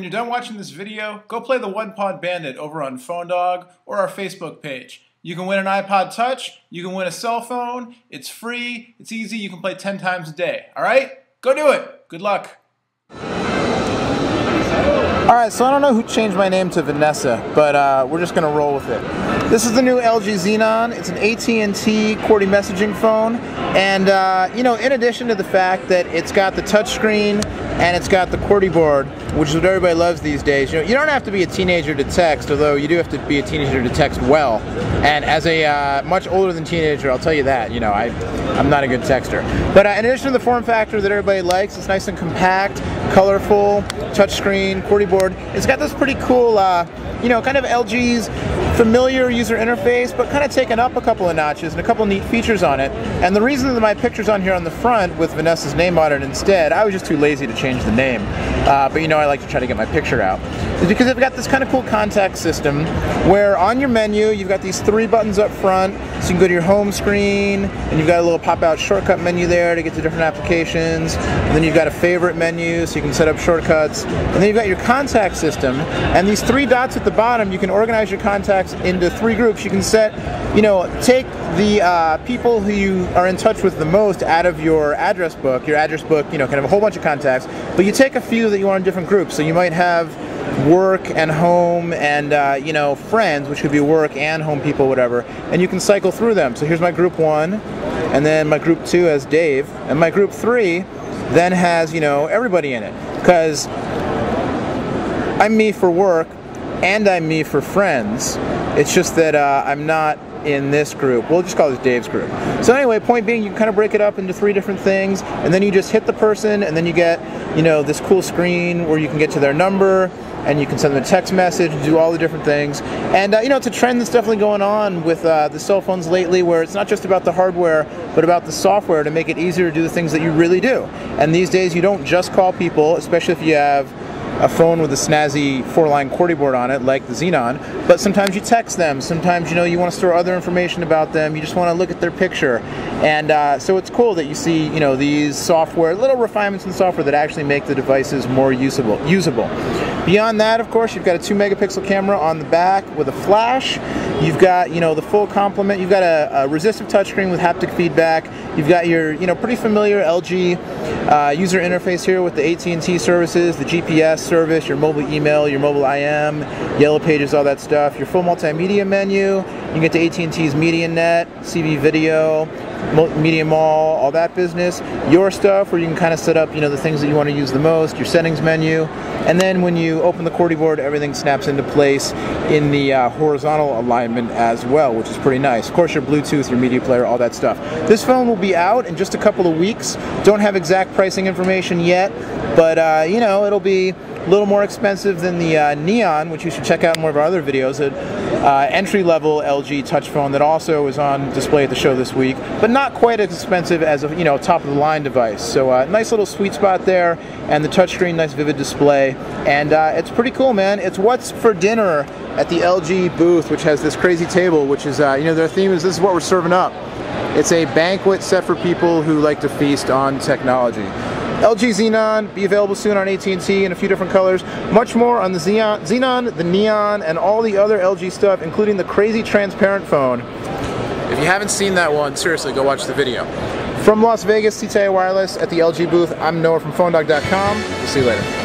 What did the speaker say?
you're done watching this video, go play the One Pod Bandit over on PhoneDog or our Facebook page. You can win an iPod Touch, you can win a cell phone, it's free, it's easy, you can play 10 times a day. Alright? Go do it! Good luck! Alright, so I don't know who changed my name to Vanessa, but we're just going to roll with it. This is the new LG Xenon. It's an AT&T QWERTY messaging phone, and you know, in addition to the fact that it's got the touchscreen and it's got the QWERTY board, which is what everybody loves these days. You know, you don't have to be a teenager to text, although you do have to be a teenager to text well. And as a much older than teenager, I'll tell you that. You know, I'm not a good texter. But in addition to the form factor that everybody likes, it's nice and compact, colorful, touchscreen, QWERTY board. It's got this pretty cool, you know, kind of LG's familiar user interface, but kind of taken up a couple of notches and a couple of neat features on it. And the reason that my picture's on here on the front with Vanessa's name on it instead, I was just too lazy to change the name. But you know, I like to try to get my picture out. Is because they've got this kind of cool contact system where on your menu you've got these 3 buttons up front, so you can go to your home screen, and you've got a little pop-out shortcut menu there to get to different applications. And then you've got a favorite menu, so you can set up shortcuts. And then you've got your contact system, and these 3 dots at the bottom, you can organize your contacts into 3 groups. You can set, you know, take the people who you are in touch with the most out of your address book, you know, kind of a whole bunch of contacts, but you take a few that you want in different groups. So you might have work and home and you know, friends, which could be work and home people, whatever, and you can cycle through them. So here's my group 1, and then my group 2 has Dave, and my group 3 then has, you know, everybody in it, because I'm me for work and I'm me for friends. It's just that I'm not in this group. We'll just call this Dave's group. So anyway, point being, you can kind of break it up into 3 different things, and then you just hit the person, and then you get, you know, this cool screen where you can get to their number, and you can send them a text message, do all the different things. And you know, it's a trend that's definitely going on with the cell phones lately, where it's not just about the hardware, but about the software to make it easier to do the things that you really do. And these days, you don't just call people, especially if you have a phone with a snazzy 4-line QWERTY board on it, like the Xenon, but sometimes you text them, sometimes, you know, you want to store other information about them, you just want to look at their picture. And so it's cool that you see, you know, these software, little refinements in software that actually make the devices more usable. Beyond that, of course, you've got a 2-megapixel camera on the back with a flash. You've got, you know, the full complement. You've got a resistive touchscreen with haptic feedback. You've got your, you know, pretty familiar LG user interface here with the AT&T services, the GPS service, your mobile email, your mobile IM, Yellow Pages, all that stuff. Your full multimedia menu. You can get to AT&T's MediaNet, CB Video, Media Mall, all that business. Your stuff, where you can kind of set up, you know, the things that you want to use the most, your settings menu, and then when you open the QWERTY board, everything snaps into place in the horizontal alignment as well, which is pretty nice. Of course, your Bluetooth, your media player, all that stuff. This phone will be out in just a couple of weeks. Don't have exact pricing information yet, but you know, it'll be a little more expensive than the Neon, which you should check out in one of our other videos, an entry-level LG touch phone that also is on display at the show this week, but not quite as expensive as a, you know, top-of-the-line device. So nice little sweet spot there, and the touchscreen, nice vivid display, and it's pretty cool, man. It's what's for dinner at the LG booth, which has this crazy table, which is, you know, their theme is, this is what we're serving up. It's a banquet set for people who like to feast on technology. LG Xenon, be available soon on AT&T in a few different colors. Much more on the Xenon, the Neon, and all the other LG stuff, including the crazy transparent phone. If you haven't seen that one, seriously, go watch the video. From Las Vegas, CTI Wireless at the LG booth, I'm Noah from PhoneDog.com. We'll see you later.